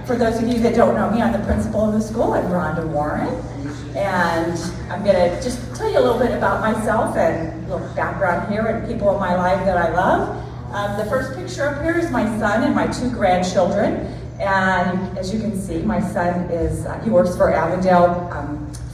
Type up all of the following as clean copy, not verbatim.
For those of you that don't know me, I'm the principal of the school. I'm Rhonda Warren, and I'm going to just tell you a little bit about myself and a little background here and people in my life that I love. The first picture up here is my son and my 2 grandchildren, and as you can see, my son is, he works for Avondale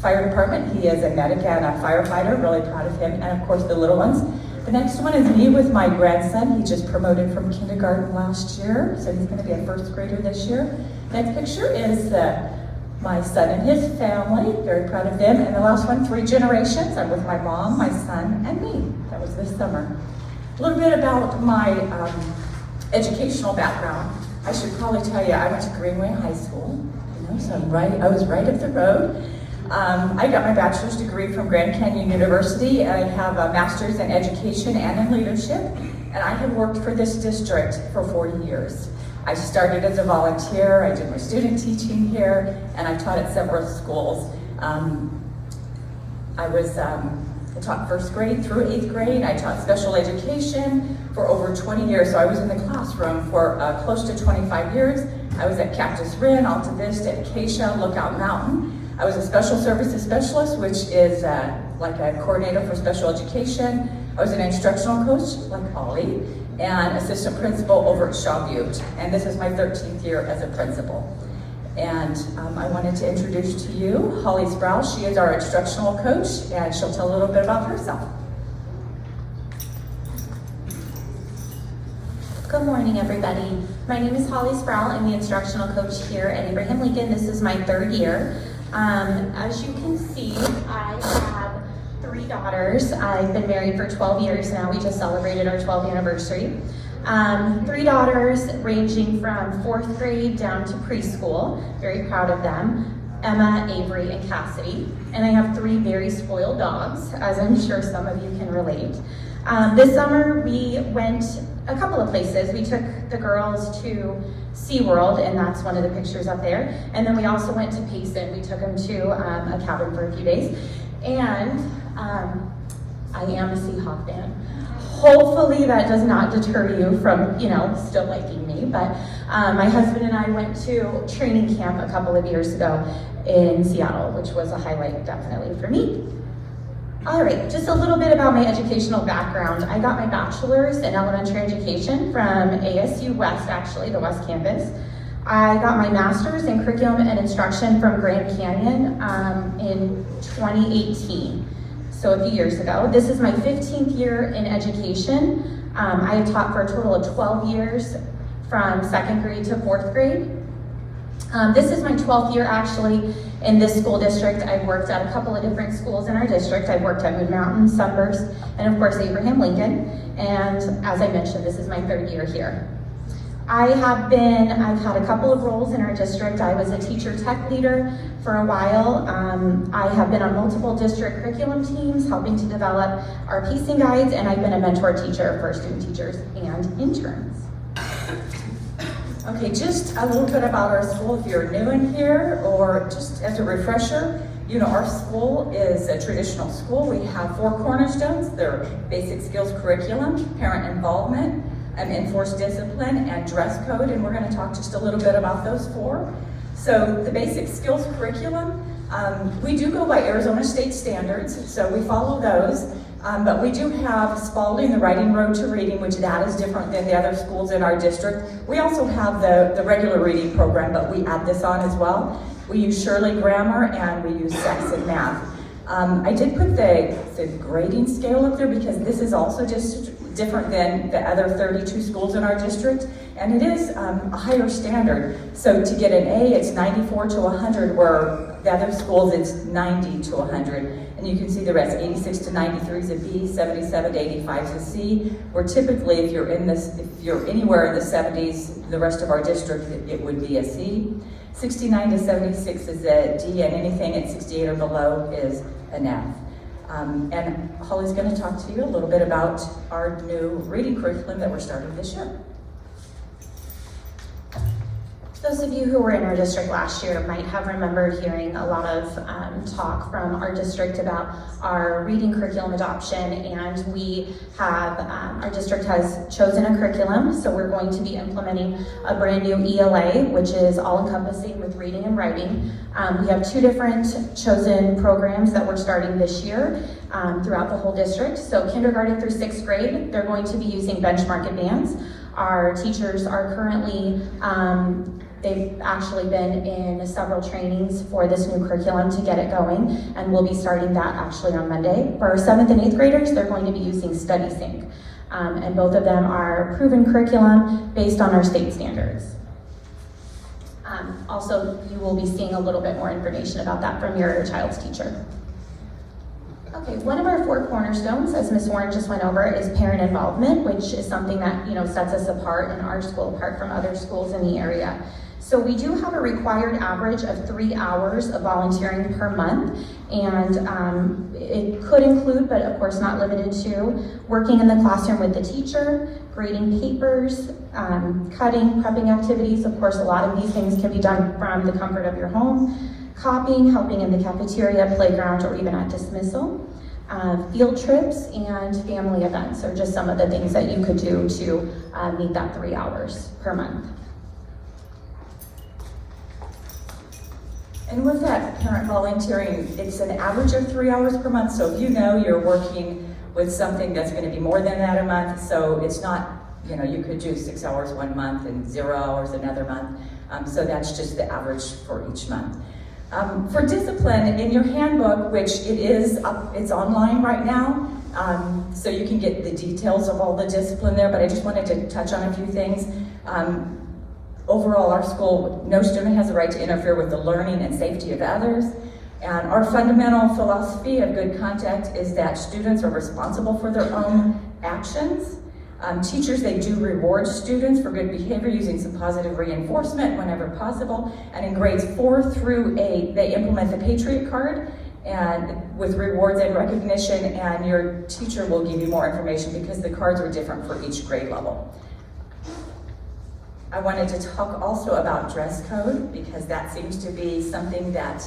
Fire Department. He is a medic and a firefighter, really proud of him, and of course the little ones. The next one is me with my grandson. He just promoted from kindergarten last year, so he's going to be a 1st grader this year. Next picture is my son and his family, very proud of them. And the last one, 3 generations. I'm with my mom, my son, and me. That was this summer. A little bit about my educational background. I should probably tell you, I went to Greenway High School, so I was right up the road. I got my bachelor's degree from Grand Canyon University, and I have a master's in education and in leadership, and I have worked for this district for 40 years. I started as a volunteer, I did my student teaching here, and I taught at several schools. I taught 1st grade through 8th grade. I taught special education for over 20 years, so I was in the classroom for close to 25 years. I was at Cactus Rin, Alta Vista, Acacia, Lookout Mountain. I was a special services specialist, which is like a coordinator for special education. I was an instructional coach, like Holly, and assistant principal over at Shaw Butte. And this is my 13th year as a principal. And I wanted to introduce to you Holly Sprouse. She is our instructional coach, and she'll tell a little bit about herself. Good morning, everybody. My name is Holly Sproul. I'm the instructional coach here at Abraham Lincoln. This is my 3rd year. As you can see, I have 3 daughters. I've been married for 12 years now. We just celebrated our 12th anniversary. 3 daughters ranging from 4th grade down to preschool. Very proud of them. Emma, Avery, and Cassidy. And I have 3 very spoiled dogs, as I'm sure some of you can relate. This summer we went a couple of places. We took the girls to SeaWorld, and that's one of the pictures up there. And then we also went to Payson. We took them to a cabin for a few days. And I am a Seahawk fan. Hopefully that does not deter you from, still liking me. But my husband and I went to training camp a couple of years ago in Seattle, which was a highlight definitely for me. All right, just a little bit about my educational background. I got my bachelor's in elementary education from ASU West, actually, the West Campus. I got my master's in curriculum and instruction from Grand Canyon in 2018, so a few years ago. This is my 15th year in education. I have taught for a total of 12 years from 2nd grade to 4th grade. This is my 12th year actually in this school district. I've worked at a couple of different schools in our district. I've worked at Moon Mountain, Sunburst, and of course Abraham Lincoln. And as I mentioned, this is my 3rd year here. I've had a couple of roles in our district. I was a teacher tech leader for a while. I have been on multiple district curriculum teams helping to develop our pacing guides, and I've been a mentor teacher for student teachers and interns. Okay, just a little bit about our school if you're new in here, or just as a refresher, our school is a traditional school. We have 4 cornerstones. They're basic skills curriculum, parent involvement, enforced discipline, and dress code, and we're going to talk just a little bit about those 4. So the basic skills curriculum, we do go by Arizona state standards, so we follow those. But we do have Spalding, the Writing Road to Reading, which that is different than the other schools in our district. We also have the regular reading program, but we add this on as well. We use Shirley Grammar, and we use Sex and Math. I did put the grading scale up there because this is also just different than the other 32 schools in our district, and it is a higher standard. So to get an A, it's 94 to 100, where the other schools it's 90 to 100. And you can see the rest, 86 to 93 is a B, 77 to 85 is a C. Where typically, if you're anywhere in the 70s, the rest of our district, it would be a C. 69 to 76 is a D, and anything at 68 or below is an F. And Holly's going to talk to you a little bit about our new reading curriculum that we're starting this year. Those of you who were in our district last year might have remembered hearing a lot of talk from our district about our reading curriculum adoption, and we have, our district has chosen a curriculum, so we're going to be implementing a brand new ELA, which is all-encompassing with reading and writing. We have 2 different chosen programs that we're starting this year throughout the whole district. So kindergarten through 6th grade, they're going to be using Benchmark Advance. Our teachers are currently, they've actually been in several trainings for this new curriculum to get it going, and we'll be starting that actually on Monday. For our 7th and 8th graders, they're going to be using StudySync, and both of them are proven curriculum based on our state standards. Also, you will be seeing a little bit more information about that from your child's teacher. Okay, one of our 4 cornerstones, as Ms. Warren just went over, is parent involvement, which is something that, you know, sets us apart in our school, apart from other schools in the area. So we do have a required average of 3 hours of volunteering per month, and it could include, but of course not limited to, working in the classroom with the teacher, grading papers, cutting, prepping activities. Of course, a lot of these things can be done from the comfort of your home. Copying, helping in the cafeteria, playground, or even at dismissal. Field trips and family events are just some of the things that you could do to meet that 3 hours per month. And with that parent volunteering, it's an average of 3 hours per month. So if you know you're working with something that's going to be more than that a month, so it's not, you know, you could do 6 hours one month and 0 hours another month. So that's just the average for each month. For discipline, in your handbook, which it is, it's online right now, so you can get the details of all the discipline there, but I just wanted to touch on a few things. Overall, our school, no student has a right to interfere with the learning and safety of others. And our fundamental philosophy of good conduct is that students are responsible for their own actions. Teachers, they do reward students for good behavior using some positive reinforcement whenever possible. And in grades 4 through 8, they implement the Patriot Card and with rewards and recognition, and your teacher will give you more information because the cards are different for each grade level. I wanted to talk also about dress code because that seems to be something that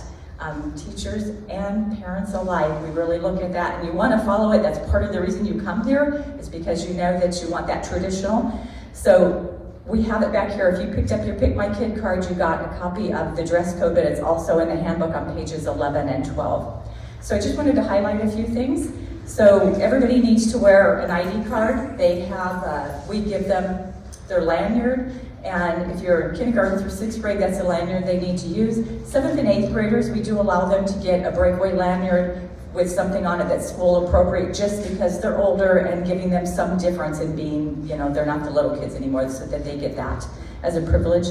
teachers and parents alike, we really look at that, and you want to follow it. That's part of the reason you come here, is because you know that you want that traditional. So we have it back here. If you picked up your Pick My Kid card, you got a copy of the dress code, but it's also in the handbook on pages 11 and 12. So I just wanted to highlight a few things. So everybody needs to wear an ID card. They have, we give them their lanyard. And if you're kindergarten through 6th grade, that's the lanyard they need to use. 7th and 8th graders, we do allow them to get a breakaway lanyard with something on it that's school appropriate, just because they're older and giving them some difference in being, you know, they're not the little kids anymore, so that they get that as a privilege.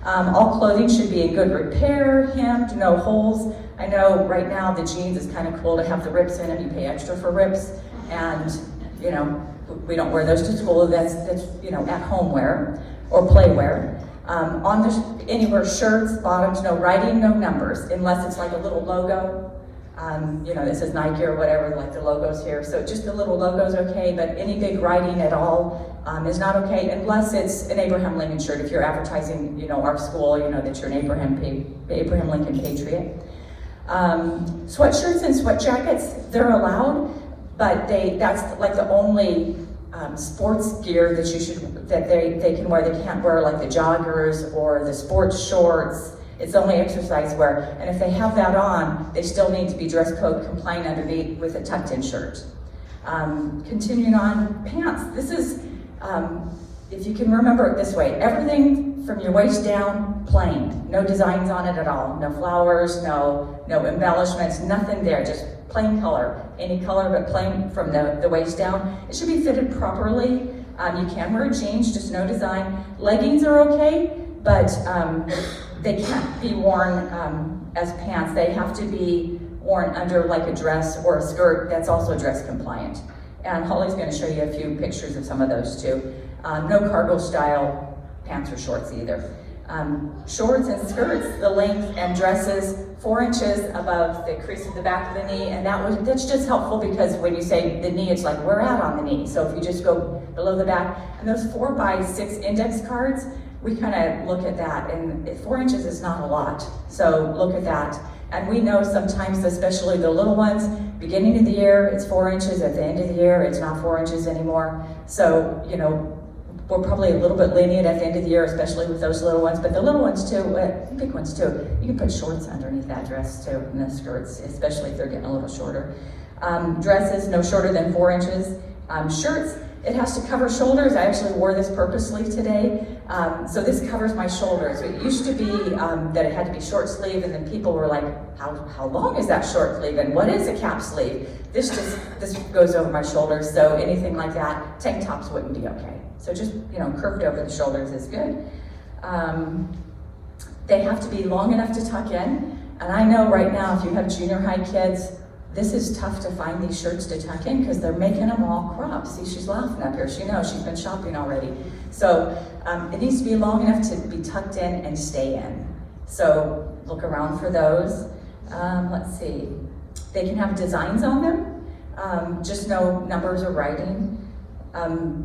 All clothing should be in good repair, hemmed, no holes. I know right now the jeans is kind of cool to have the rips in them. You pay extra for rips, and you know, we don't wear those to school. That's you know, at home wear or play wear. On the anywhere shirts, bottoms, no writing, no numbers, unless it's like a little logo. You know, this is Nike or whatever, like the logos here. So just the little logo's okay, but any big writing at all is not okay, unless it's an Abraham Lincoln shirt. If you're advertising, you know, our school, you know that you're an Abraham Lincoln Patriot. Sweatshirts and sweat jackets, they're allowed, but that's like the only sports gear that they can wear. They can't wear like the joggers or the sports shorts. It's only exercise wear. And if they have that on, they still need to be dress code compliant underneath with a tucked in shirt. Continuing on, pants. This is, if you can remember it this way, everything from your waist down, plain. No designs on it at all. No flowers, no embellishments, nothing there, just plain color. Any color but plain from the waist down. It should be fitted properly. You can wear jeans, just no design. Leggings are okay, but they can't be worn as pants. They have to be worn under like a dress or a skirt that's also dress compliant. And Holly's going to show you a few pictures of some of those too. No cargo style pants or shorts either. Shorts and skirts, the length and dresses 4 inches above the crease of the back of the knee, and that's just helpful because when you say the knee, it's like we're out on the knee. So if you just go below the back, and those 4x6 index cards, we kind of look at that, and 4 inches is not a lot, so look at that. And we know sometimes, especially the little ones, beginning of the year, it's 4 inches, at the end of the year, it's not 4 inches anymore. So, you know, we're probably a little bit lenient at the end of the year, especially with those little ones, but the little ones too, big ones too. You can put shorts underneath that dress too, and the skirts, especially if they're getting a little shorter. Dresses, no shorter than 4 inches. Shirts, it has to cover shoulders. I actually wore this purposely today. So this covers my shoulders. It used to be that it had to be short sleeve, and then people were like, how long is that short sleeve, and what is a cap sleeve? This goes over my shoulders, so anything like that, tank tops wouldn't be okay. So just, you know, curved over the shoulders is good. They have to be long enough to tuck in, and I know right now if you have junior high kids, this is tough to find these shirts to tuck in because they're making them all crop. See, she's laughing up here. She knows she's been shopping already. So it needs to be long enough to be tucked in and stay in. So look around for those. Let's see. They can have designs on them, just no numbers or writing.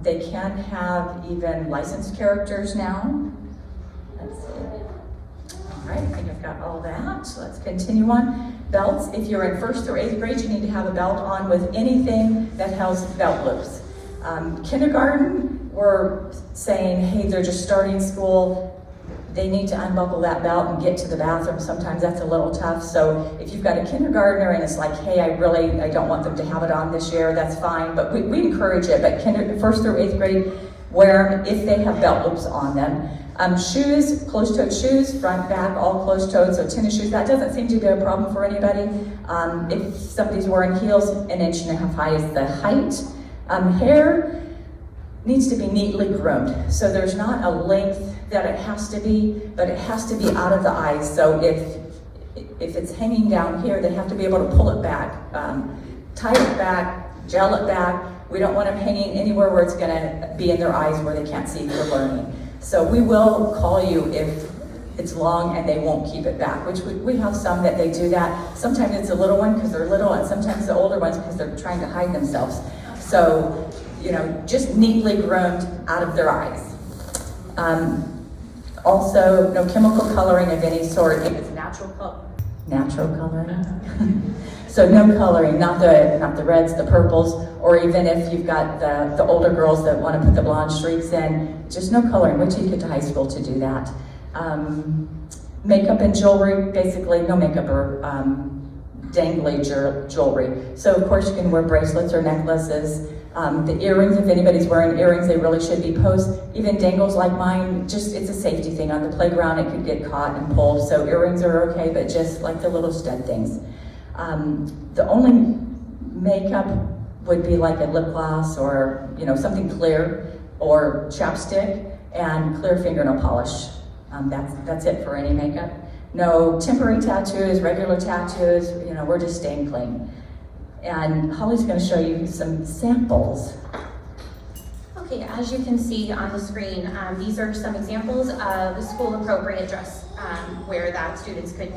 They can have even licensed characters now. Let's see. All right, I think I've got all that. So let's continue on. Belts, if you're in 1st through 8th grade, you need to have a belt on with anything that has belt loops. Kindergarten, we're saying, hey, they're just starting school. They need to unbuckle that belt and get to the bathroom. Sometimes that's a little tough. So if you've got a kindergartner and it's like, hey, I don't want them to have it on this year, that's fine. But we encourage it. But 1st through 8th grade, wear them if they have belt loops on them. Shoes, closed-toed shoes, front, back, all closed-toed, so tennis shoes. That doesn't seem to be a problem for anybody. If somebody's wearing heels, 1.5 inches high is the height. Hair needs to be neatly groomed. So there's not a length that it has to be, but it has to be out of the eyes. So if it's hanging down here, they have to be able to pull it back, tie it back, gel it back. We don't want them hanging anywhere where it's gonna be in their eyes where they can't see for learning. So we will call you if it's long and they won't keep it back, which we have some that they do that. Sometimes it's a little one because they're little, and sometimes the older ones because they're trying to hide themselves. So, you know, just neatly groomed out of their eyes. Also, no chemical coloring of any sort. If it's natural coloring. So no coloring, not the reds, the purples, or even if you've got the older girls that want to put the blonde streaks in, just no coloring. Wait till you get to high school to do that. Makeup and jewelry, basically no makeup or dangly jewelry. So of course you can wear bracelets or necklaces. The earrings, if anybody's wearing earrings, they really should be post. Even dangles like mine, just it's a safety thing. On the playground, it could get caught and pulled. So earrings are okay, but just like the little stud things. The only makeup would be like a lip gloss or, you know, something clear, or chapstick and clear fingernail polish. That's it for any makeup. No temporary tattoos, regular tattoos, you know, we're just staying clean. And Holly's going to show you some samples. Okay, as you can see on the screen, these are some examples of school-appropriate dress wear that students could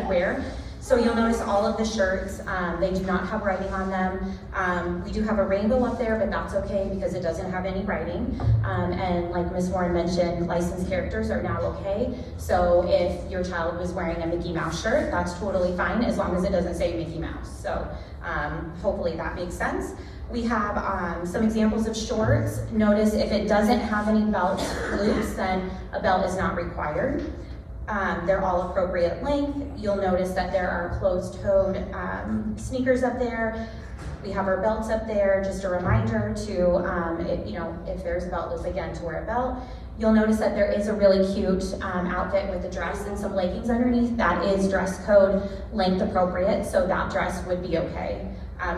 wear. So you'll notice all of the shirts, they do not have writing on them. We do have a rainbow up there, but that's okay because it doesn't have any writing. And like Ms. Warren mentioned, licensed characters are now okay. So if your child was wearing a Mickey Mouse shirt, that's totally fine as long as it doesn't say Mickey Mouse. So hopefully that makes sense. We have some examples of shorts. Notice if it doesn't have any belt loops, then a belt is not required. They're all appropriate length. You'll notice that there are closed-toed sneakers up there. We have our belts up there. Just a reminder to, if there's a belt loop, again, to wear a belt. You'll notice that there is a really cute outfit with a dress and some leggings underneath. That is dress code length appropriate, so that dress would be okay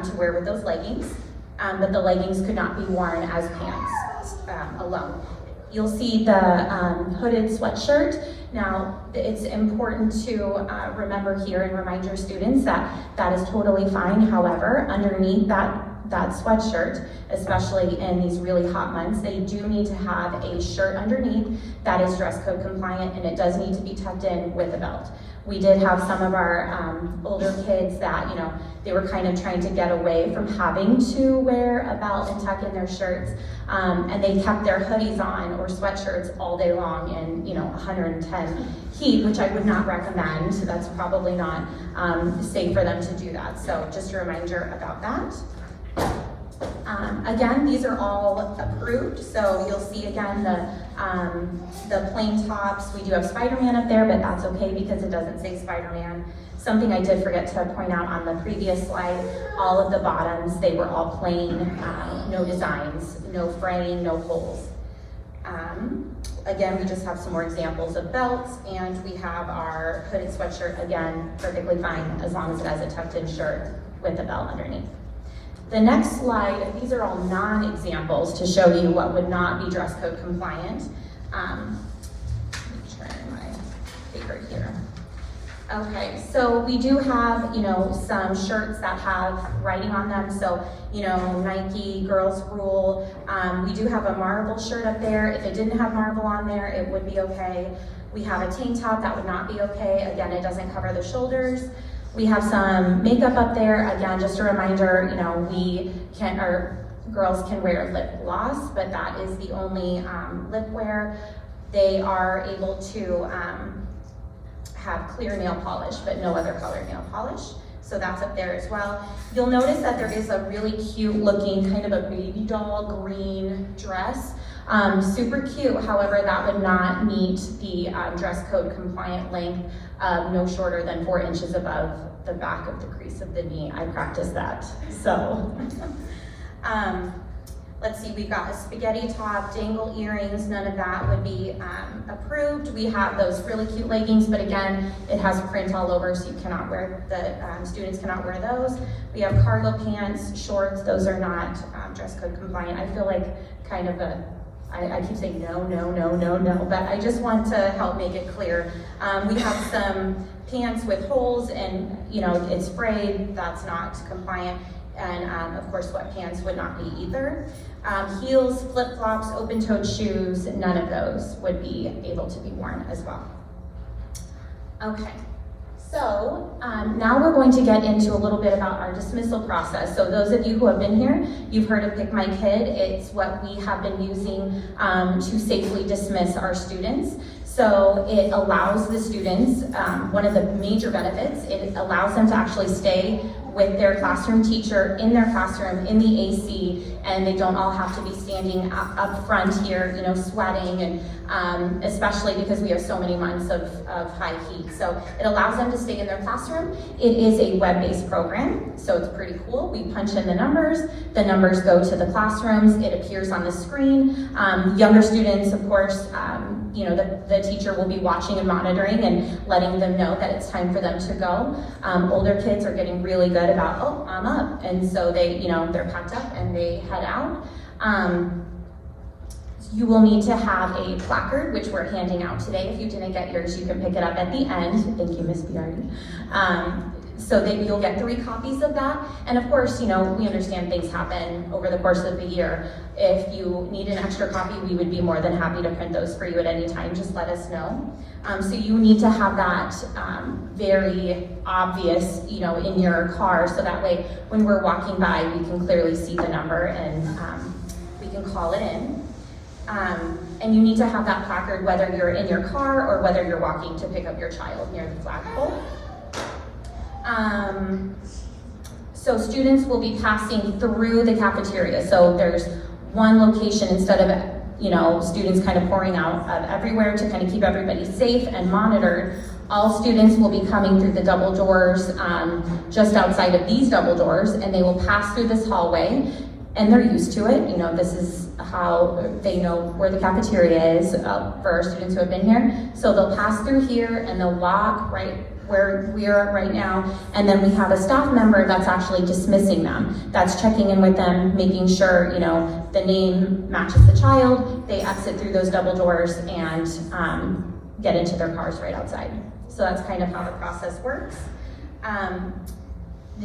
to wear with those leggings. But the leggings could not be worn as pants alone. You'll see the hooded sweatshirt. Now, it's important to remember here and remind your students that that is totally fine. However, underneath that that sweatshirt, especially in these really hot months, they do need to have a shirt underneath that is dress code compliant, and it does need to be tucked in with a belt. We did have some of our older kids that, they were kind of trying to get away from having to wear a belt and tuck in their shirts, and they kept their hoodies on or sweatshirts all day long in 110 heat, which I would not recommend. That's probably not safe for them to do that. So just a reminder about that. Again, these are all approved, so you'll see again the plain tops. We do have Spider-Man up there, but that's okay because it doesn't say Spider-Man. Something I did forget to point out on the previous slide, all of the bottoms, they were all plain, no designs, no fraying, no holes. Again, we just have some more examples of belts, and we have our hooded sweatshirt, again, perfectly fine as long as it has a tucked-in shirt with a belt underneath. The next slide, these are all non-examples to show you what would not be dress code compliant. Let me turn my paper here. Okay, so we do have, some shirts that have writing on them. So, Nike, Girls Rule. We do have a marble shirt up there. If it didn't have marble on there, it would be okay. We have a tank top that would not be okay. Again, it doesn't cover the shoulders. We have some makeup up there. Again, just a reminder, girls can wear lip gloss, but that is the only lip wear. They are able to have clear nail polish, but no other color nail polish. So that's up there as well. You'll notice that there is a really cute looking kind of a baby doll green dress. Super cute, however, that would not meet the dress code compliant length of no shorter than 4 inches above the back of the crease of the knee. I practiced that, so. Let's see, we've got a spaghetti top, dangle earrings, none of that would be approved. We have those really cute leggings, but again, it has print all over, so you cannot wear, students cannot wear those. We have cargo pants, shorts, those are not dress code compliant. I feel like kind of I keep saying no, but I just want to help make it clear. We have some pants with holes and, it's frayed, that's not compliant. And of course, sweatpants would not be either. Heels, flip-flops, open-toed shoes, none of those would be able to be worn as well. Okay, so now we're going to get into a little bit about our dismissal process. So those of you who have been here, you've heard of Pick My Kid. It's what we have been using to safely dismiss our students. So it allows the students, one of the major benefits, it allows them to actually stay with their classroom teacher in their classroom in the AC, and they don't all have to be standing up front here, sweating, and especially because we have so many months of high heat. So it allows them to stay in their classroom. It is a web-based program, so it's pretty cool. We punch in the numbers go to the classrooms, it appears on the screen. Younger students, of course, the teacher will be watching and monitoring and letting them know that it's time for them to go. Older kids are getting really good about, oh, I'm up. And so they, they're packed up and they head out. You will need to have a placard, which we're handing out today. If you didn't get yours, you can pick it up at the end. Thank you, Ms. Biardi. So you'll get 3 copies of that. And of course, we understand things happen over the course of the year. If you need an extra copy, we would be more than happy to print those for you at any time. Just let us know. So you need to have that very obvious, in your car, so that way when we're walking by, we can clearly see the number and we can call it in. And you need to have that placard whether you're in your car or whether you're walking to pick up your child near the flagpole. So students will be passing through the cafeteria. So there's one location instead of, students kind of pouring out of everywhere to kind of keep everybody safe and monitored. All students will be coming through the double doors just outside of these double doors, and they will pass through this hallway, and they're used to it. This is how they know where the cafeteria is for our students who have been here. So they'll pass through here and they'll walk right where we are right now, and then we have a staff member that's actually dismissing them. That's checking in with them, making sure, the name matches the child. They exit through those double doors and get into their cars right outside. So that's kind of how the process works.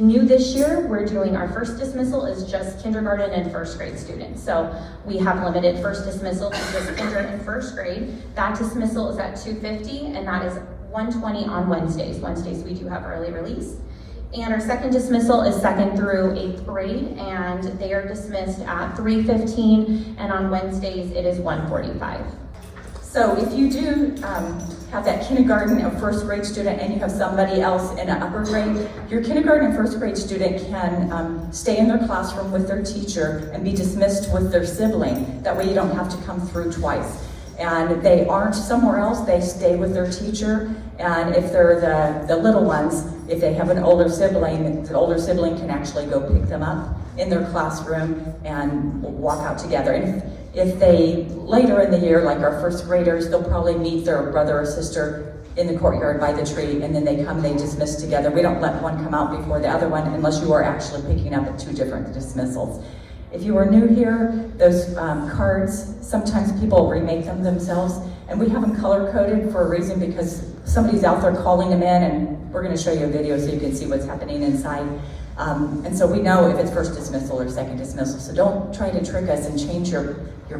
New this year, we're doing our first dismissal is just kindergarten and first grade students. So we have limited first dismissal to just kindergarten and first grade. That dismissal is at 2:50 and that is 1:20 on Wednesdays. Wednesdays we do have early release. And our second dismissal is 2nd through 8th grade, and they are dismissed at 3:15, and on Wednesdays it is 1:45. So if you do have that kindergarten or first grade student and you have somebody else in an upper grade, your kindergarten and first grade student can stay in their classroom with their teacher and be dismissed with their sibling. That way you don't have to come through twice. And they aren't somewhere else, they stay with their teacher. And if they're the little ones, if they have an older sibling, the older sibling can actually go pick them up in their classroom and walk out together. And if they, later in the year, like our first graders, they'll probably meet their brother or sister in the courtyard by the tree, and then they dismiss together. We don't let one come out before the other one unless you are actually picking up at 2 different dismissals. If you are new here, those cards, sometimes people remake them themselves, and we have them color-coded for a reason because somebody's out there calling them in, and we're gonna show you a video so you can see what's happening inside. And so we know if it's first dismissal or second dismissal, so don't try to trick us and change your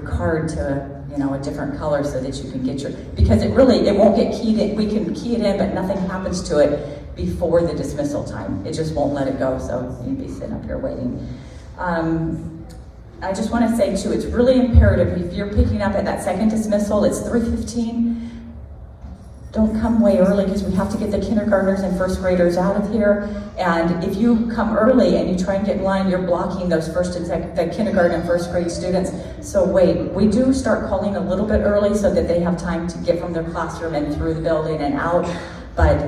card to a different color so that you can get because it won't get keyed in. We can key it in, but nothing happens to it before the dismissal time. It just won't let it go, so you'd be sitting up here waiting. I just want to say too, it's really imperative if you're picking up at that second dismissal, it's 3:15. Don't come way early because we have to get the kindergartners and first graders out of here. And if you come early and you try and get in line, you're blocking those first and the kindergarten and first grade students. So wait, we do start calling a little bit early so that they have time to get from their classroom and through the building and out. But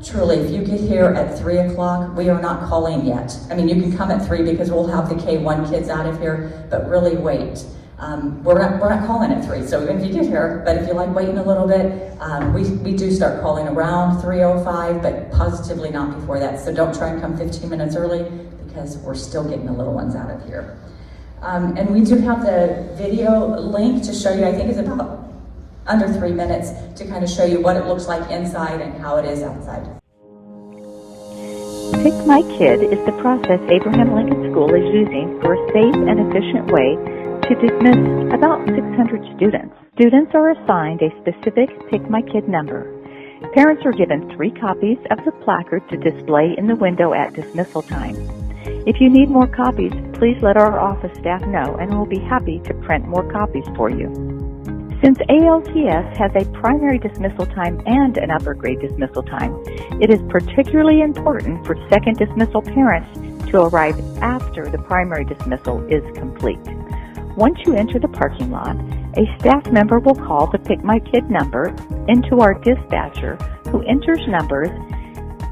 truly, if you get here at 3 o'clock, we are not calling yet. I mean, you can come at 3 because we'll have the K1 kids out of here, but really wait. We're not calling at 3, so even if you get here, but if you like waiting a little bit, we do start calling around 3:05, but positively not before that. So don't try and come 15 minutes early because we're still getting the little ones out of here. And we do have the video link to show you, I think it's about under 3 minutes, to kind of show you what it looks like inside and how it is outside. Pick My Kid is the process Abraham Lincoln School is using for a safe and efficient way to dismiss about 600 students. Students are assigned a specific Pick My Kid number. Parents are given 3 copies of the placard to display in the window at dismissal time. If you need more copies, please let our office staff know and we'll be happy to print more copies for you. Since ALTS has a primary dismissal time and an upper grade dismissal time, it is particularly important for second dismissal parents to arrive after the primary dismissal is complete. Once you enter the parking lot, a staff member will call the Pick My Kid number into our dispatcher, who enters numbers,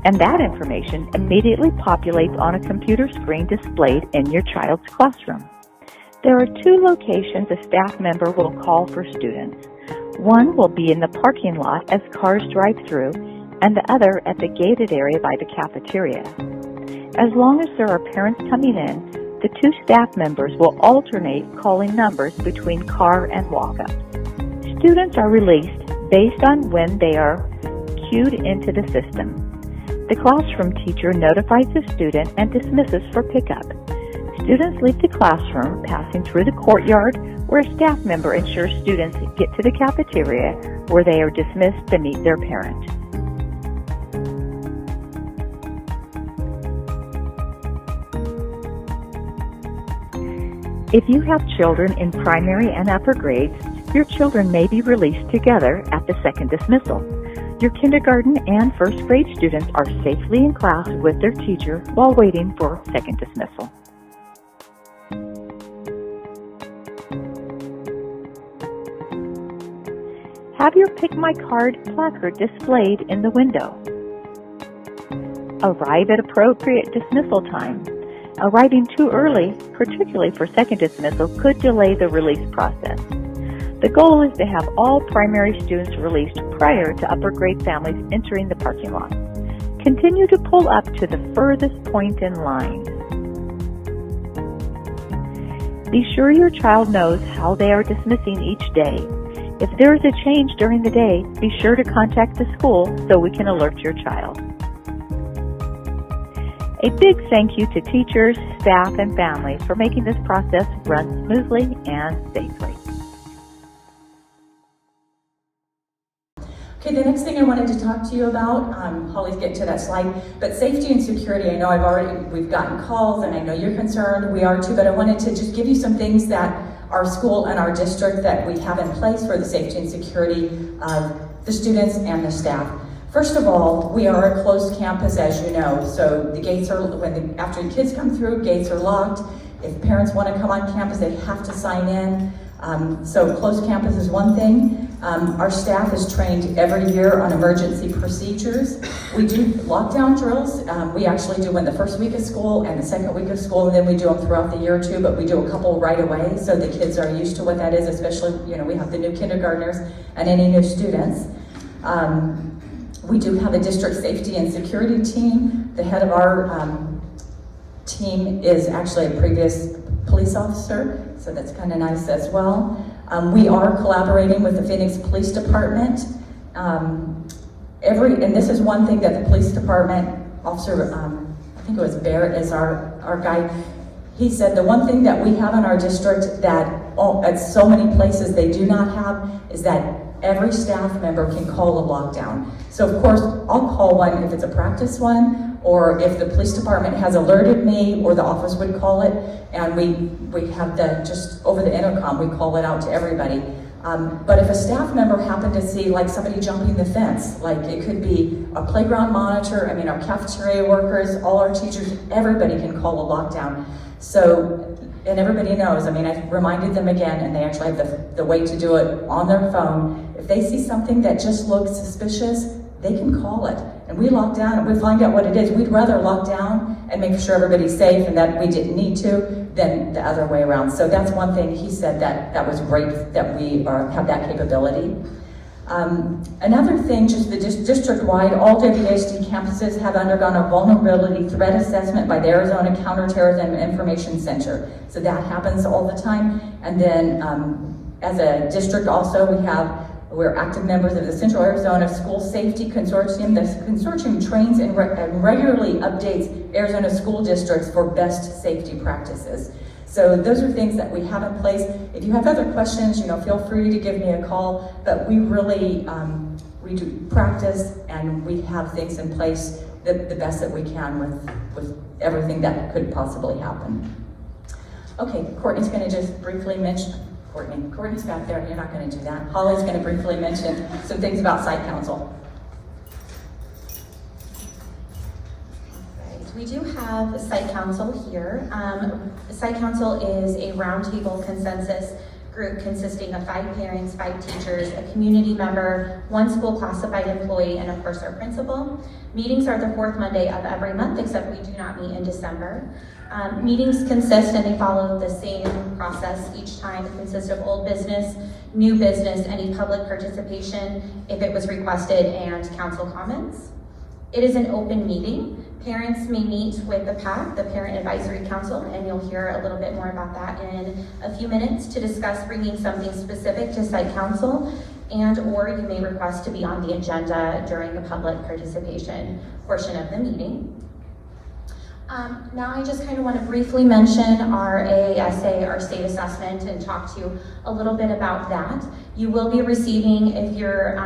and that information immediately populates on a computer screen displayed in your child's classroom. There are 2 locations a staff member will call for students. One will be in the parking lot as cars drive through, and the other at the gated area by the cafeteria. As long as there are parents coming in, the 2 staff members will alternate calling numbers between car and walk-up. Students are released based on when they are queued into the system. The classroom teacher notifies the student and dismisses for pickup. Students leave the classroom, passing through the courtyard, where a staff member ensures students get to the cafeteria, where they are dismissed to meet their parent. If you have children in primary and upper grades, your children may be released together at the second dismissal. Your kindergarten and first grade students are safely in class with their teacher while waiting for second dismissal. Have your Pick My Card placard displayed in the window. Arrive at appropriate dismissal time. Arriving too early, particularly for second dismissal, could delay the release process. The goal is to have all primary students released prior to upper grade families entering the parking lot. Continue to pull up to the furthest point in line. Be sure your child knows how they are dismissing each day. If there is a change during the day, be sure to contact the school so we can alert your child. A big thank you to teachers, staff, and families for making this process run smoothly and safely. Okay, the next thing I wanted to talk to you about, Holly's getting to that slide, but safety and security. I know we've gotten calls, and I know you're concerned, we are too, but I wanted to just give you some things that our school and our district that we have in place for the safety and security of the students and the staff. First of all, we are a closed campus, as you know, so the gates are, after the kids come through, gates are locked. If parents want to come on campus, they have to sign in. So closed campus is one thing. Our staff is trained every year on emergency procedures. We do lockdown drills. We actually do in the first week of school and the second week of school, and then we do them throughout the year too, but we do a couple right away so the kids are used to what that is, especially, we have the new kindergartners and any new students. We do have a district safety and security team. The head of our team is actually a previous police officer, so that's kind of nice as well. We are collaborating with the Phoenix Police Department. And this is one thing that the police department officer, I think it was Barrett is our guy, he said the one thing that we have in our district that at so many places they do not have is that every staff member can call a lockdown. So of course, I'll call one if it's a practice one, or if the police department has alerted me, or the office would call it, and we have just over the intercom, we call it out to everybody. But if a staff member happened to see like somebody jumping the fence, like it could be a playground monitor, our cafeteria workers, all our teachers, everybody can call a lockdown. So, and everybody knows, I reminded them again, and they actually have the way to do it on their phone. If they see something that just looks suspicious, they can call it. And we lock down and we find out what it is. We'd rather lock down and make sure everybody's safe and that we didn't need to than the other way around. So that's one thing he said that was great that we have that capability. Another thing, just the district-wide, all WASD campuses have undergone a vulnerability threat assessment by the Arizona Counterterrorism Information Center. So that happens all the time. And then as a district also, we're active members of the Central Arizona School Safety Consortium. The consortium trains and regularly updates Arizona school districts for best safety practices. So those are things that we have in place. If you have other questions, feel free to give me a call, but we really, we do practice and we have things in place the best that we can with everything that could possibly happen. Okay, Courtney's gonna just briefly mention, Courtney's back there, you're not gonna do that. Holly's gonna briefly mention some things about site council. We do have a site council here. Site council is a roundtable consensus group consisting of 5 parents, 5 teachers, a community member, 1 school classified employee, and of course our principal. Meetings are the 4th Monday of every month, except we do not meet in December. Meetings consist, and they follow the same process each time. It consists of old business, new business, any public participation if it was requested, and council comments. It is an open meeting. Parents may meet with the PAC, the Parent Advisory Council, and you'll hear a little bit more about that in a few minutes to discuss bringing something specific to site council, and or you may request to be on the agenda during the public participation portion of the meeting. Now I just kind of want to briefly mention our AASA, our state assessment, and talk to you a little bit about that. You will be receiving, if your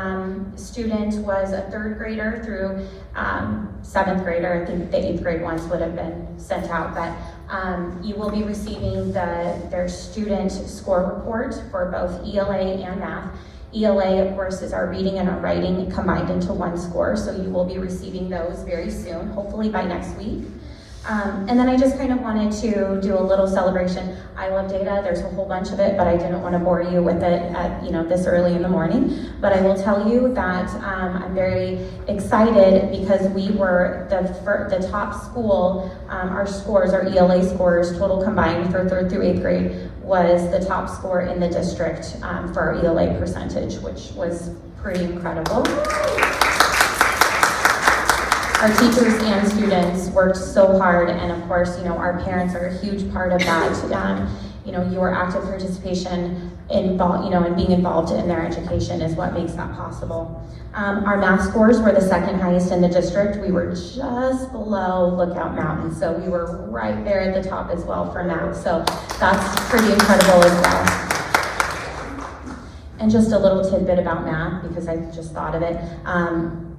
student was a 3rd grader through 7th grader, I think the 8th grade ones would have been sent out, but you will be receiving their student score report for both ELA and math. ELA, of course, is our reading and our writing combined into 1 score, so you will be receiving those very soon, hopefully by next week. And then I just kind of wanted to do a little celebration. I love data, there's a whole bunch of it, but I didn't want to bore you with it at this early in the morning. But I will tell you that I'm very excited because we were the top school. Our scores, our ELA scores, total combined for 3rd through 8th grade, was the top score in the district for our ELA percentage, which was pretty incredible. Our teachers and students worked so hard, and of course, our parents are a huge part of that. your active participation in being involved in their education is what makes that possible. Our math scores were the second highest in the district. We were just below Lookout Mountain, so we were right there at the top as well for math. So that's pretty incredible as well. And just a little tidbit about math, because I just thought of it.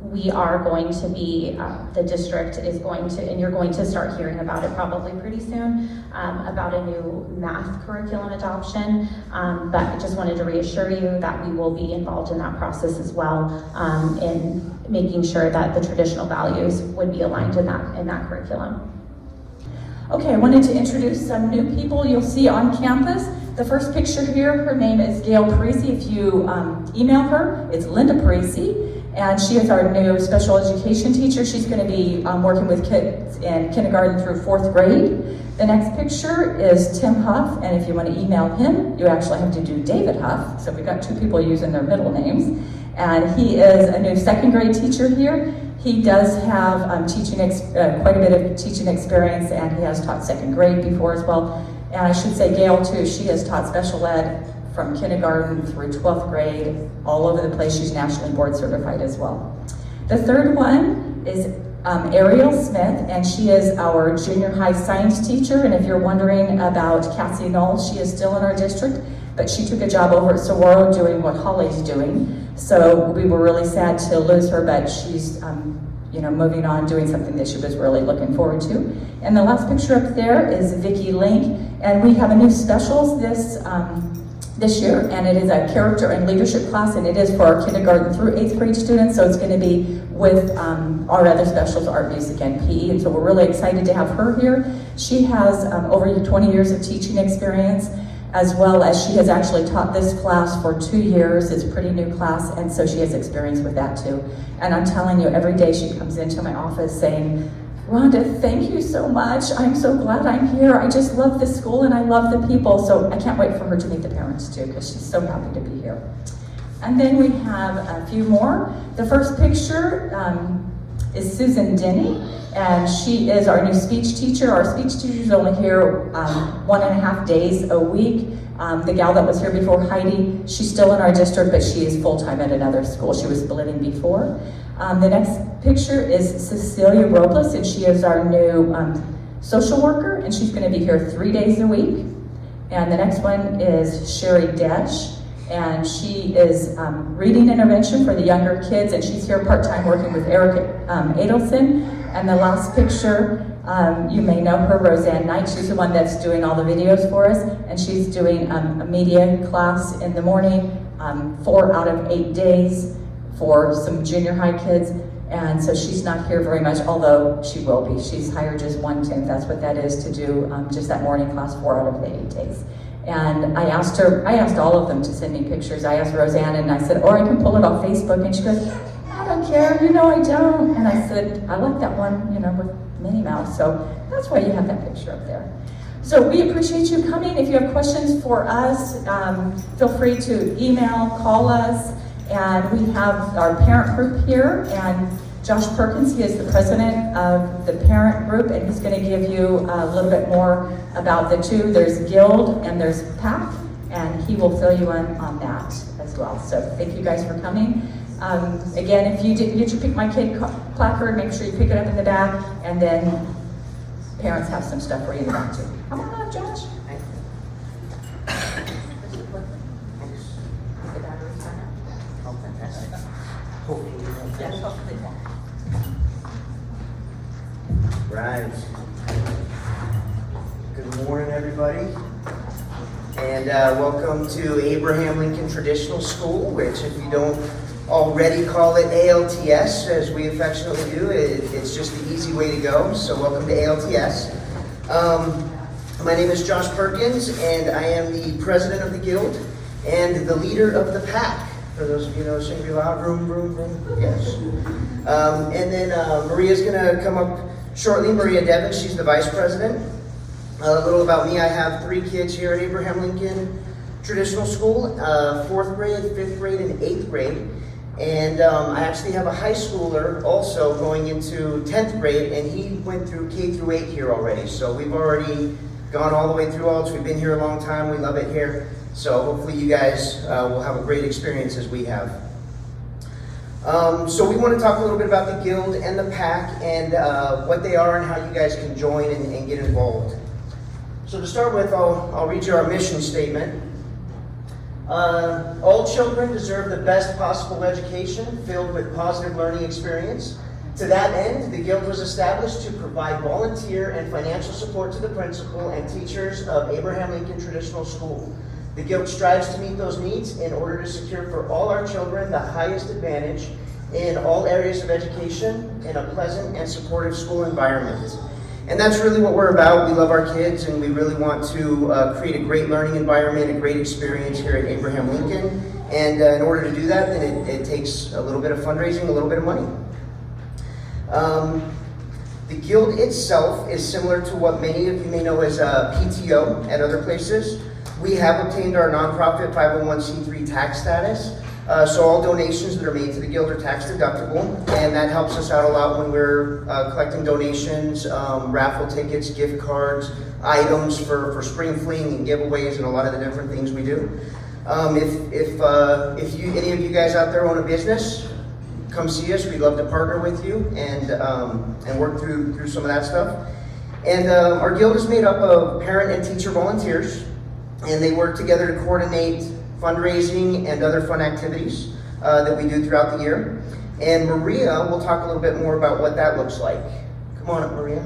We are going to be, the district is going to, and you're going to start hearing about it probably pretty soon, about a new math curriculum adoption. But I just wanted to reassure you that we will be involved in that process as well, in making sure that the traditional values would be aligned in that curriculum. Okay, I wanted to introduce some new people you'll see on campus. The first picture here, her name is Gail Parisi. If you email her, it's Linda Parisi, and she is our new special education teacher. She's going to be working with kids in kindergarten through 4th grade. The next picture is Tim Huff, and if you want to email him, you actually have to do David Huff. So we've got 2 people using their middle names. And he is a new 2nd grade teacher here. He does have quite a bit of teaching experience, and he has taught 2nd grade before as well. And I should say Gail too, she has taught special ed from kindergarten through 12th grade, all over the place. She's nationally board certified as well. The third one is Ariel Smith, and she is our junior high science teacher. And if you're wondering about Cassie Knoll, she is still in our district, but she took a job over at Saguaro doing what Holly's doing. So we were really sad to lose her, but she's moving on, doing something that she was really looking forward to. And the last picture up there is Vicki Link, and we have a new specials this year, and it is a character and leadership class, and it is for our kindergarten through 8th grade students, so it's going to be with our other specials, art, music, and PE, and so we're really excited to have her here. She has over 20 years of teaching experience, as well as she has actually taught this class for 2 years. It's a pretty new class, and so she has experience with that too. And I'm telling you, every day she comes into my office saying, Rhonda, thank you so much. I'm so glad I'm here. I just love this school and I love the people. So I can't wait for her to meet the parents too, because she's so happy to be here. And then we have a few more. The first picture is Susan Denny, and she is our new speech teacher. Our speech teacher is only here 1.5 days a week. The gal that was here before, Heidi, she's still in our district, but she is full-time at another school. She was splitting before. The next picture is Cecilia Robles, and she is our new social worker, and she's going to be here 3 days a week. And the next one is Sherry Desch, and she is reading intervention for the younger kids, and she's here part-time working with Eric Adelson. And the last picture, you may know her, Roseanne Knight. She's the one that's doing all the videos for us, and she's doing a media class in the morning, 4 out of 8 days for some junior high kids. And so she's not here very much, although she will be. She's hired just 1/10, that's what that is, to do just that morning class 4 out of the 8 days. And I asked all of them to send me pictures. I asked Roseanne, and I said, or I can pull it off Facebook, and she goes, I don't care, I don't. And I said, I like that one, with Minnie Mouse, so that's why you have that picture up there. So we appreciate you coming. If you have questions for us, feel free to email, call us, and we have our parent group here, and Josh Perkins, he is the president of the parent group, and he's going to give you a little bit more about the two. There's Guild and there's PAC, and he will fill you in on that as well. So thank you guys for coming. Again, if you didn't get your Pick My Kid placard, make sure you pick it up in the back, and then parents have some stuff for you in the back too. Come on up, Josh. Right. Good morning, everybody. And welcome to Abraham Lincoln Traditional School, which, if you don't already call it ALTS, as we affectionately do, it's just the easy way to go. So welcome to ALTS. My name is Josh Perkins, and I am the president of the Guild and the leader of the PAC. For those of you who know, sing real loud, vroom, vroom, vroom. Yes. And then Maria's going to come up shortly. Maria Devon, she's the vice president. A little about me, I have 3 kids here at Abraham Lincoln Traditional School, 4th grade, 5th grade, and 8th grade. And I actually have a high schooler also going into 10th grade, and he went through K through 8 here already. So we've already gone all the way through ALTS. We've been here a long time. We love it here. So hopefully you guys will have a great experience as we have. So we want to talk a little bit about the Guild and the PAC and what they are and how you guys can join and get involved. So to start with, I'll read you our mission statement. All children deserve the best possible education filled with positive learning experience. To that end, the Guild was established to provide volunteer and financial support to the principal and teachers of Abraham Lincoln Traditional School. The Guild strives to meet those needs in order to secure for all our children the highest advantage in all areas of education in a pleasant and supportive school environment. And that's really what we're about. We love our kids and we really want to create a great learning environment, a great experience here at Abraham Lincoln. And in order to do that, then it takes a little bit of fundraising, a little bit of money. The Guild itself is similar to what many of you may know as PTO at other places. We have obtained our nonprofit 501c3 tax status, so all donations that are made to the Guild are tax deductible, and that helps us out a lot when we're collecting donations, raffle tickets, gift cards, items for spring fling and giveaways and a lot of the different things we do. If any of you guys out there own a business, come see us. We'd love to partner with you and work through some of that stuff. And our Guild is made up of parent and teacher volunteers, and they work together to coordinate fundraising and other fun activities that we do throughout the year. And Maria will talk a little bit more about what that looks like. Come on up, Maria.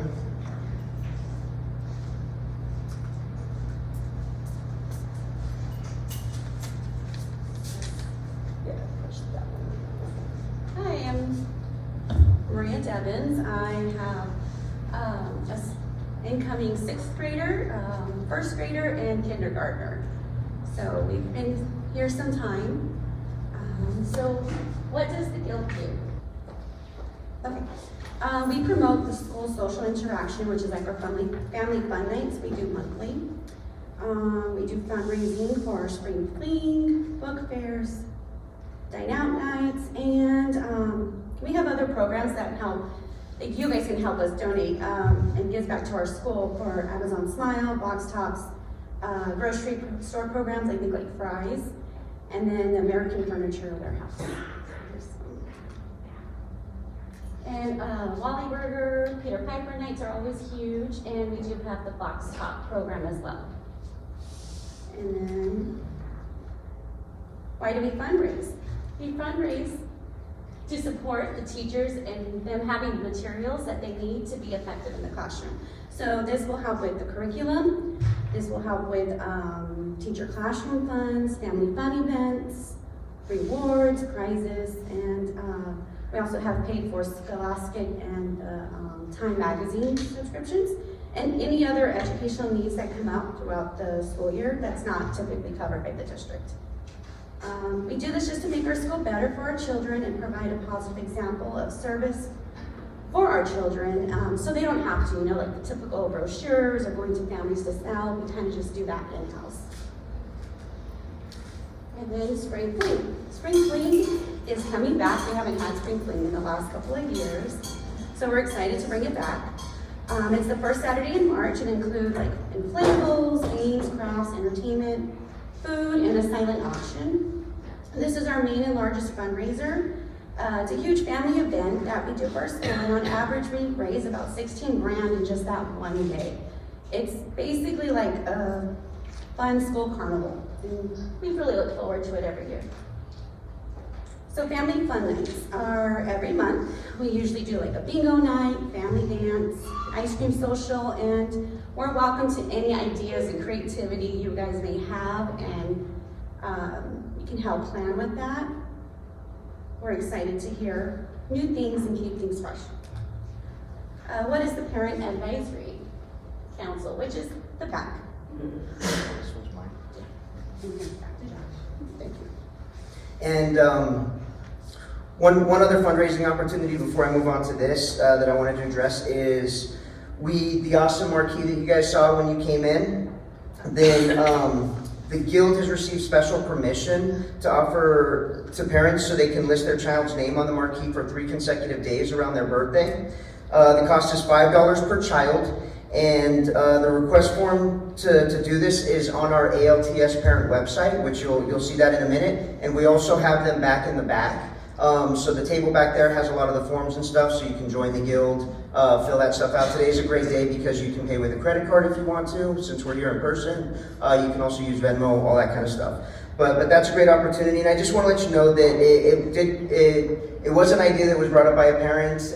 Hi, I'm Maria Devins. I have an incoming 6th grader, 1st grader, and kindergartner. So we've been here some time. So what does the Guild do? Okay. We promote the school social interaction, which is like our family fun nights we do monthly. We do fundraising for our spring fling, book fairs, dine out nights, and we have other programs that help. If you guys can help us donate and give back to our school for Amazon Smile, Box Tops, grocery store programs, I think like Fry's, and then the American Furniture Warehouse. And Wally Burger, Peter Piper nights are always huge, and we do have the Box Top program as well. And then, why do we fundraise? We fundraise to support the teachers and them having the materials that they need to be effective in the classroom. So this will help with the curriculum, this will help with teacher classroom funds, family fun events, rewards, prizes, and we also have paid for Scholastic and Time Magazine subscriptions, and any other educational needs that come out throughout the school year that's not typically covered by the district. We do this just to make our school better for our children and provide a positive example of service for our children, so they don't have to, like the typical brochures or going to families to sell. We kind of just do that in-house. And then spring fling. Spring fling is coming back. We haven't had spring fling in the last couple of years, so we're excited to bring it back. It's the first Saturday in March and includes like inflatables, games, crafts, entertainment, food, and a silent auction. This is our main and largest fundraiser. It's a huge family event that we do for our school, and on average we raise about 16 grand in just that one day. It's basically like a fun school carnival, and we really look forward to it every year. So family fun nights are every month. We usually do like a bingo night, family dance, ice cream social, and we're welcome to any ideas and creativity you guys may have, and we can help plan with that. We're excited to hear new things and keep things fresh. What is the Parent Advisory Council, which is the PAC? This one's mine. Yeah. Thank you. And one other fundraising opportunity before I move on to this that I wanted to address is the awesome marquee that you guys saw when you came in. Then the Guild has received special permission to offer to parents so they can list their child's name on the marquee for 3 consecutive days around their birthday. The cost is $5 per child, And the request form to do this is on our ALTS parent website, which you'll see that in a minute. And we also have them back in the back. So the table back there has a lot of the forms and stuff, so you can join the guild, fill that stuff out. Today's a great day because you can pay with a credit card if you want to, since we're here in person. You can also use Venmo, all that kind of stuff. But that's a great opportunity, and I just want to let you know that it was an idea that was brought up by a parent,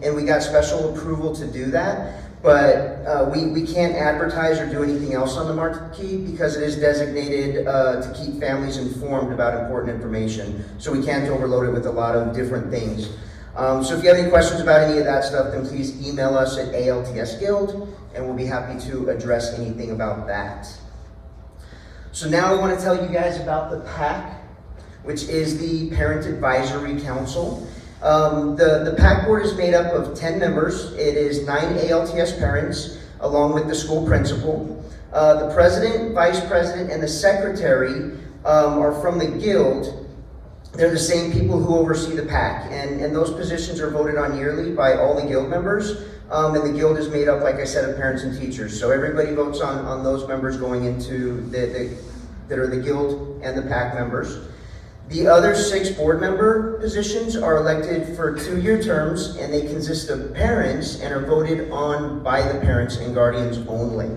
and we got special approval to do that. But we can't advertise or do anything else on the marquee because it is designated to keep families informed about important information. So we can't overload it with a lot of different things. So if you have any questions about any of that stuff, then please email us at ALTS Guild, and we'll be happy to address anything about that. So now I want to tell you guys about the PAC, which is the Parent Advisory Council. The PAC board is made up of 10 members. It is 9 ALTS parents, along with the school principal. The president, vice president, and the secretary are from the guild. They're the same people who oversee the PAC, and those positions are voted on yearly by all the guild members. And the guild is made up, like I said, of parents and teachers. So everybody votes on those members going into that are the guild and the PAC members. The other 6 board member positions are elected for 2-year terms, and they consist of parents and are voted on by the parents and guardians only.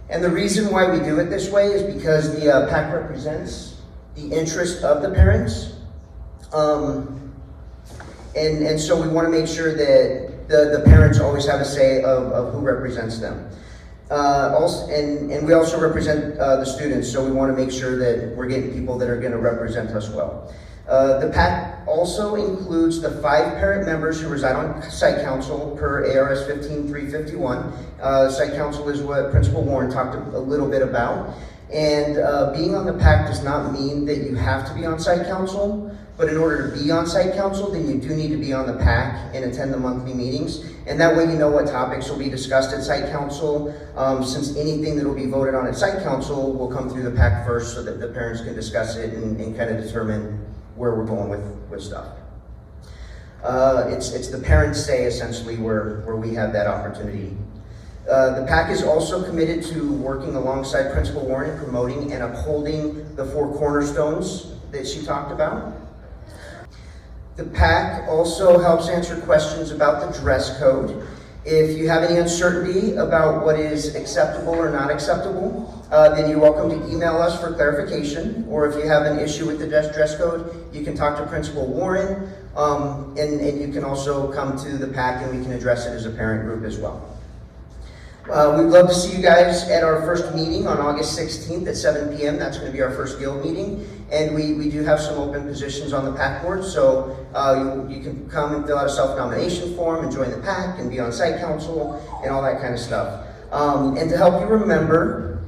And the reason why we do it this way is because the PAC represents the interest of the parents. And so we want to make sure that the parents always have a say of who represents them. And we also represent the students, so we want to make sure that we're getting people that are going to represent us well. The PAC also includes the 5 parent members who reside on site council per ARS 15351. Site council is what Principal Warren talked a little bit about. And being on the PAC does not mean that you have to be on site council, but in order to be on site council, then you do need to be on the PAC and attend the monthly meetings. And that way you know what topics will be discussed at site council, since anything that will be voted on at site council will come through the PAC first so that the parents can discuss it and kind of determine where we're going with stuff. It's the parents' say essentially where we have that opportunity. The PAC is also committed to working alongside Principal Warren in promoting and upholding the 4 cornerstones that she talked about. The PAC also helps answer questions about the dress code. If you have any uncertainty about what is acceptable or not acceptable, then you're welcome to email us for clarification. Or if you have an issue with the dress code, you can talk to Principal Warren, and you can also come to the PAC and we can address it as a parent group as well. We'd love to see you guys at our first meeting on August 16th at 7 p.m. That's going to be our first guild meeting. And we do have some open positions on the PAC board, so you can come and fill out a self-nomination form and join the PAC and be on site council and all that kind of stuff. And to help you remember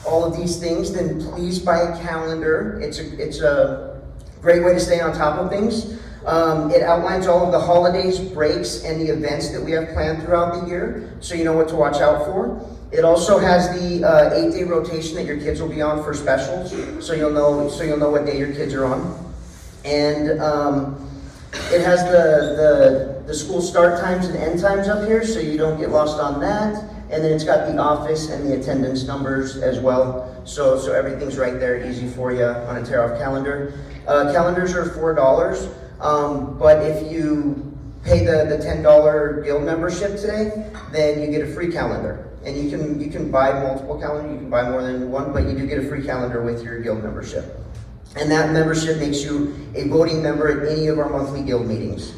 all of these things, then please buy a calendar. It's a great way to stay on top of things. It outlines all of the holidays, breaks, and the events that we have planned throughout the year, so you know what to watch out for. It also has the 8-day rotation that your kids will be on for specials, so you'll know what day your kids are on. And it has the school start times and end times up here, so you don't get lost on that. And then it's got the office and the attendance numbers as well, so everything's right there, easy for you on a tear-off calendar. Calendars are $4. But if you pay the $10 guild membership today, then you get a free calendar. And you can buy multiple calendars, you can buy more than one, but you do get a free calendar with your guild membership. And that membership makes you a voting member at any of our monthly guild meetings.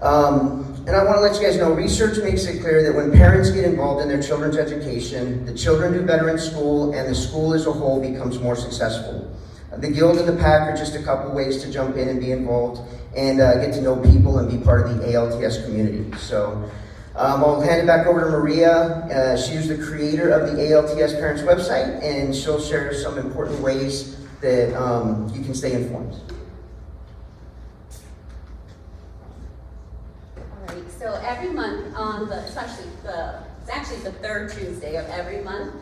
And I want to let you guys know, research makes it clear that when parents get involved in their children's education, the children do better in school and the school as a whole becomes more successful. The guild and the PAC are just a couple ways to jump in and be involved and get to know people and be part of the ALTS community. So I'll hand it back over to Maria. She's the creator of the ALTS Parents website, and she'll share some important ways that you can stay informed. All right, so every month it's actually the 3rd Tuesday of every month,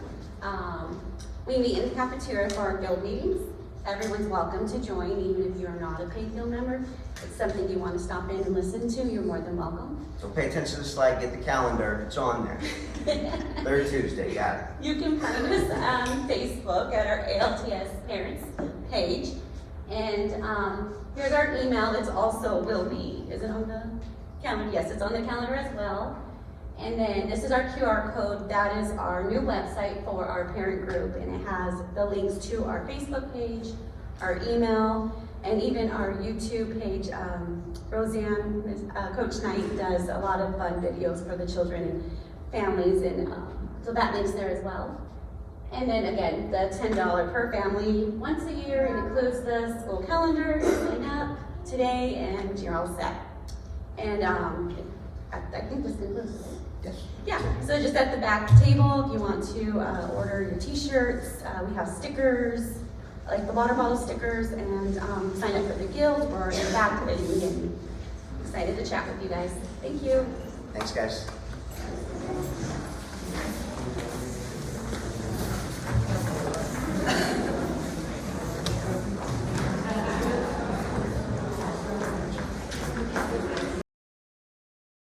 we meet in the cafeteria for our guild meetings. everyone's welcome to join, even if you're not a paid Guild member. If it's something you want to stop in and listen to, you're more than welcome. So pay attention to the slide, get the calendar, it's on there. Third Tuesday, got it. You can find us on Facebook at our ALTS parents page. And here's our email. It's also will be, is it on the calendar? Yes, it's on the calendar as well. And then this is our QR code. That is our new website for our parent group, and it has the links to our Facebook page, our email, and even our YouTube page. Roseanne, Coach Knight, does a lot of fun videos for the children and families, and so that link's there as well. And then again, the $10 per family once a year. It includes the school calendar. You sign up today, and you're all set. And I think this concludes it. Yes. Yeah, so just at the back table, if you want to order your t-shirts, we have stickers, like the water bottle stickers, and sign up for the guild or in the back. And excited to chat with you guys. Thank you. Thanks, guys.